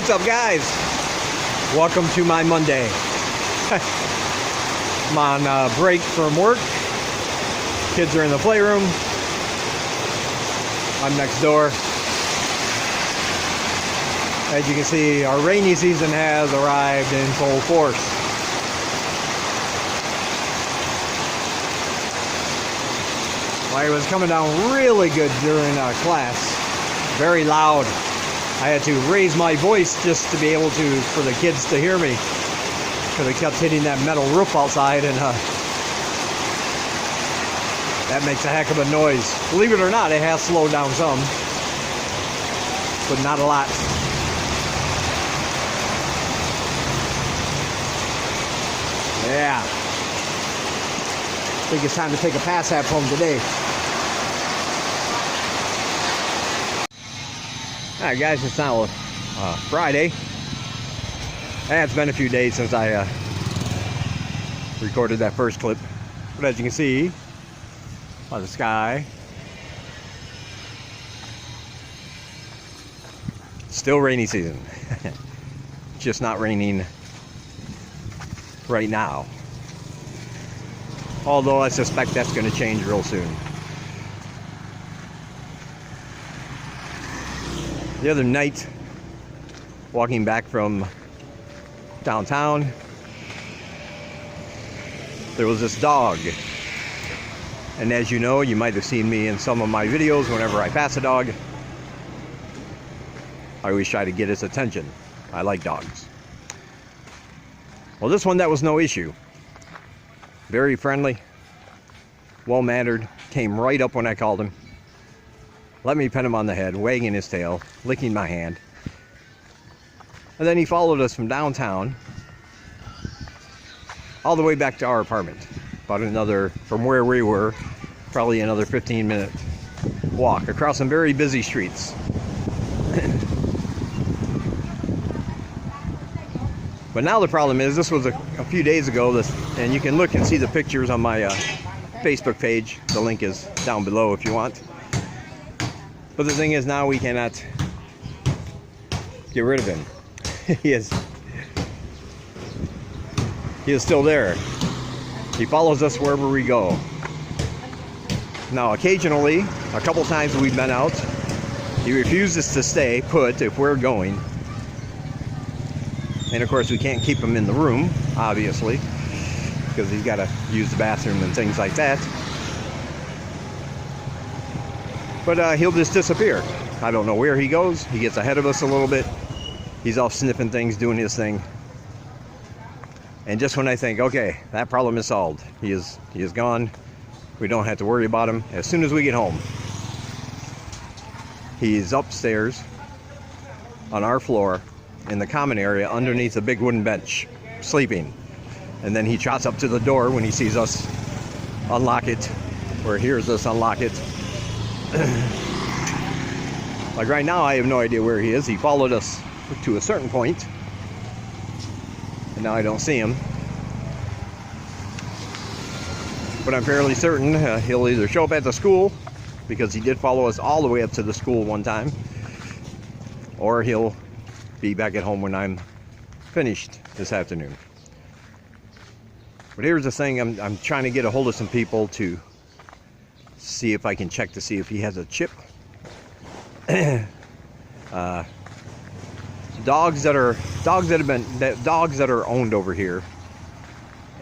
What's up, guys? Welcome to my Monday. I'm on break from work. Kids are in the playroom. I'm next door. As you can see, our rainy season has arrived in full force. Well, it was coming down really good during class. Very loud. I had to raise my voice just to be able to, for the kids to hear me. Because it kept hitting that metal roof outside, and that makes a heck of a noise. Believe it or not, it has slowed down some, but not a lot. Yeah. I think it's time to take a pass half home today. Alright guys, it's now Friday. It's been a few days since I recorded that first clip. But as you can see, the sky, still rainy season. Just not raining right now. Although I suspect that's going to change real soon. The other night, walking back from downtown, there was this dog. And as you know, you might have seen me in some of my videos. Whenever I pass a dog, I always try to get its attention. I like dogs. Well, this one, that was no issue. Very friendly, well-mannered, came right up when I called him. Let me pet him on the head, wagging his tail, licking my hand. And then he followed us from downtown all the way back to our apartment. About another, from where we were, probably another 15-minute walk across some very busy streets. But now the problem is, this was a few days ago, and you can look and see the pictures on my Facebook page. The link is down below if you want. But the thing is, now we cannot get rid of him. He is still there. He follows us wherever we go. Now, occasionally, a couple times we've been out, he refuses to stay put if we're going. And of course, we can't keep him in the room, obviously, because he's got to use the bathroom and things like that. But he'll just disappear. I don't know where he goes. He gets ahead of us a little bit. He's off sniffing things, doing his thing. And just when I think, okay, that problem is solved, he is gone. We don't have to worry about him. As soon as we get home, he's upstairs on our floor in the common area underneath a big wooden bench, sleeping. And then he trots up to the door when he sees us unlock it, or hears us unlock it. Like right now, I have no idea where he is. He followed us to a certain point, and now I don't see him. But I'm fairly certain he'll either show up at the school, because he did follow us all the way up to the school one time, or he'll be back at home when I'm finished this afternoon. But here's the thing, I'm trying to get a hold of some people to see if I can check to see if he has a chip. Dogs that are owned over here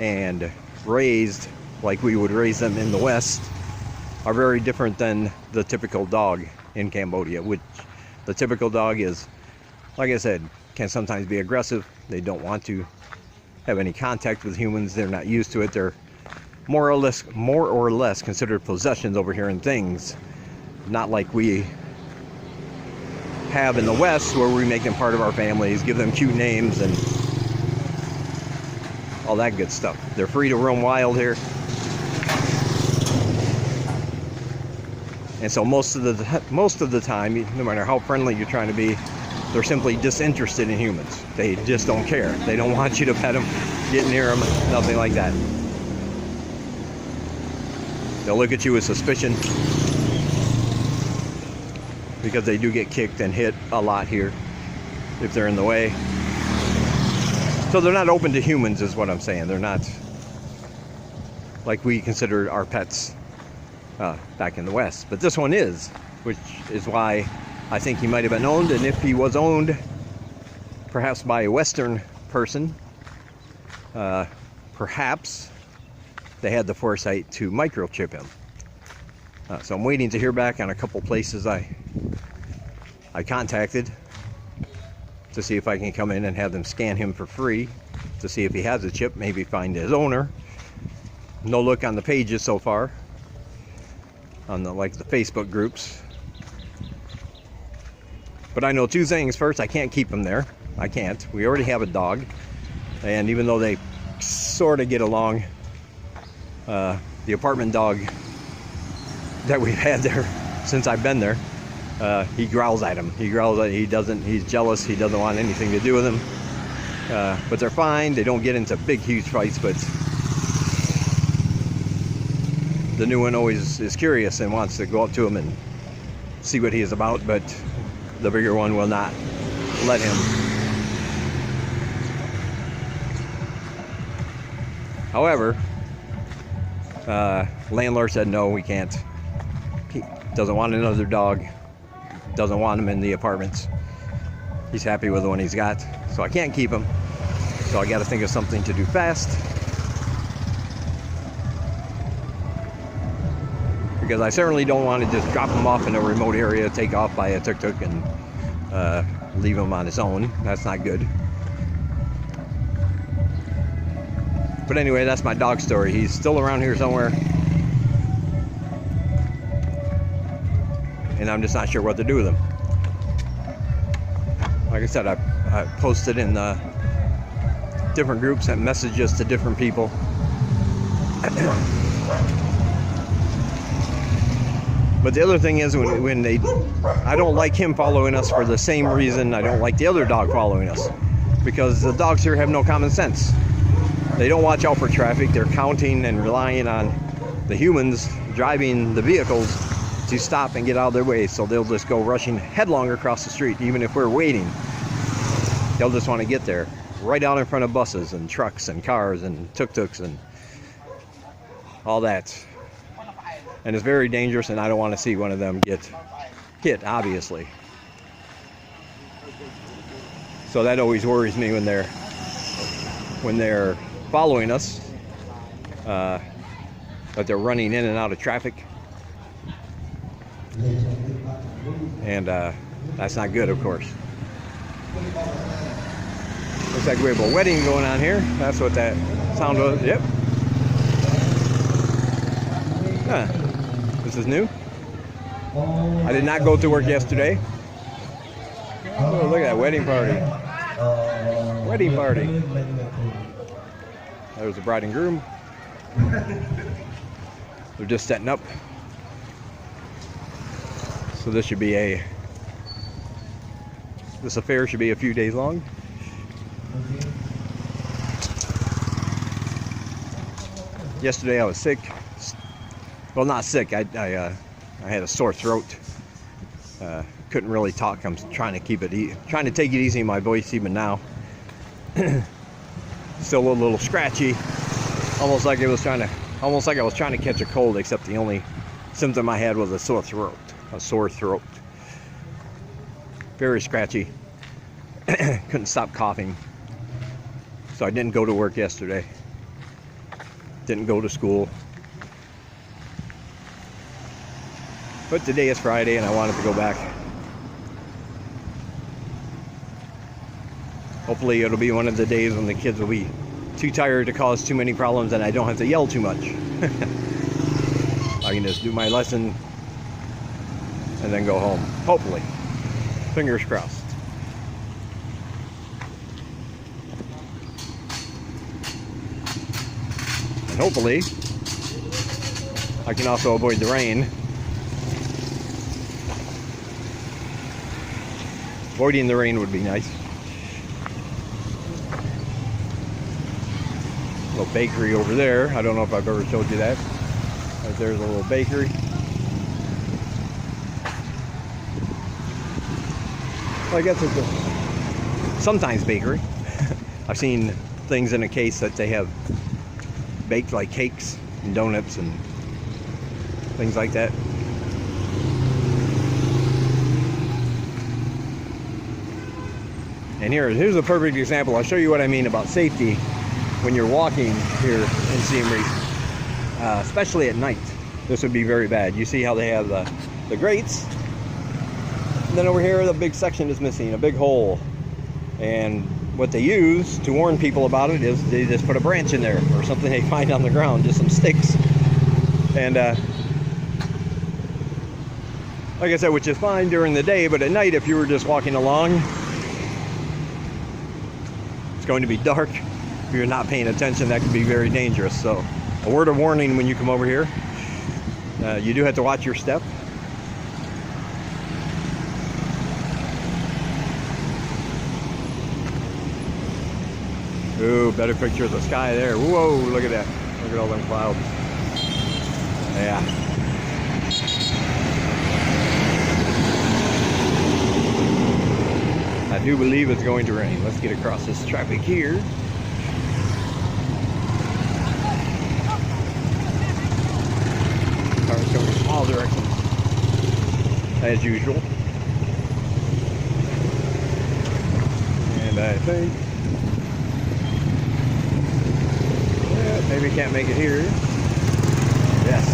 and raised like we would raise them in the West are very different than the typical dog in Cambodia, which the typical dog is, like I said, can sometimes be aggressive. They don't want to have any contact with humans. They're not used to it. They're more or less considered possessions over here, and things not like we have in the West, where we make them part of our families, give them cute names and all that good stuff. They're free to roam wild here. And so most of the time, no matter how friendly you're trying to be, they're simply disinterested in humans. They just don't care. They don't want you to pet them, get near them, nothing like that. They'll look at you with suspicion, because they do get kicked and hit a lot here. if they're in the way. So they're not open to humans is what I'm saying. They're not like we consider our pets back in the West. But this one is, which is why I think he might have been owned. And if he was owned perhaps by a Western person, perhaps they had the foresight to microchip him. So I'm waiting to hear back on a couple places I contacted to see if I can come in and have them scan him for free to see if he has a chip, maybe find his owner. No look on the pages so far, on the Facebook groups. But I know two things. First, I can't keep him there. I can't. We already have a dog, and even though they sort of get along, the apartment dog that we've had there since I've been there, he growls at him. He growls at, he's jealous. He doesn't want anything to do with him. But they're fine. They don't get into big, huge fights, but the new one always is curious and wants to go up to him and see what he is about, but the bigger one will not let him. However, landlord said no, we can't. He doesn't want another dog, doesn't want him in the apartments. He's happy with the one he's got, so I can't keep him. So I got to think of something to do fast, because I certainly don't want to just drop him off in a remote area, take off by a tuk-tuk, and leave him on his own. That's not good. But anyway, that's my dog story. He's still around here somewhere, and I'm just not sure what to do with him. Like I said, I posted in different groups, sent messages to different people. But the other thing is, when I don't like him following us for the same reason I don't like the other dog following us, because the dogs here have no common sense. They don't watch out for traffic. They're counting and relying on the humans driving the vehicles to stop and get out of their way, so they'll just go rushing headlong across the street. Even if we're waiting, they'll just want to get there, right out in front of buses and trucks and cars and tuk-tuks and all that. And it's very dangerous, and I don't want to see one of them get hit, obviously. So that always worries me when they're following us, that they're running in and out of traffic, and that's not good, of course. Looks like we have a wedding going on here. That's what that sound was. Yep. Huh. This is new. I did not go to work yesterday. Oh, look at that wedding party. Wedding party. There's the bride and groom. They're just setting up. So this affair should be a few days long. Yesterday I was sick. Well, not sick. I had a sore throat. Couldn't really talk. I'm trying to trying to take it easy in my voice even now. Still a little scratchy, almost like I was trying to catch a cold, except the only symptom I had was a sore throat. Very scratchy. Couldn't stop coughing. So I didn't go to work yesterday. Didn't go to school. But today is Friday and I wanted to go back. Hopefully it'll be one of the days when the kids will be too tired to cause too many problems and I don't have to yell too much. I can just do my lesson and then go home. Hopefully. Fingers crossed. And hopefully I can also avoid the rain. Avoiding the rain would be nice. Little bakery over there. I don't know if I've ever showed you that. There's a little bakery. I guess it's sometimes bakery. I've seen things in a case that they have baked, like cakes and donuts and things like that. And here's a perfect example. I'll show you what I mean about safety when you're walking here in Siem Reap, especially at night. This would be very bad. You see how they have the grates, and then over here the big section is missing, a big hole. And what they use to warn people about it is they just put a branch in there or something they find on the ground, just some sticks. And like I said, which is fine during the day, but at night if you were just walking along, it's going to be dark. If you're not paying attention, that could be very dangerous. So a word of warning when you come over here. You do have to watch your step. Ooh, better picture of the sky there. Whoa, look at that. Look at all them clouds. Yeah. I do believe it's going to rain. Let's get across this traffic here. Cars going in all directions, as usual. And I think, yeah, maybe can't make it here. Yes,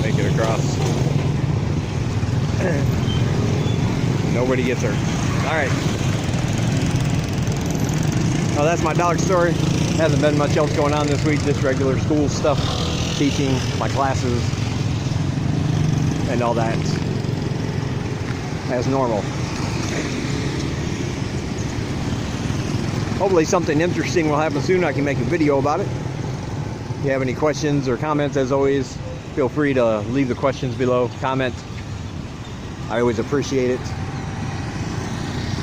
make it across. Nobody gets hurt. All right. Well, that's my dog story. Hasn't been much else going on this week, just regular school stuff, teaching, my classes, and all that as normal. Hopefully something interesting will happen soon. I can make a video about it. If you have any questions or comments, as always, feel free to leave the questions below, comment. I always appreciate it.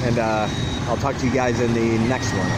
And I'll talk to you guys in the next one.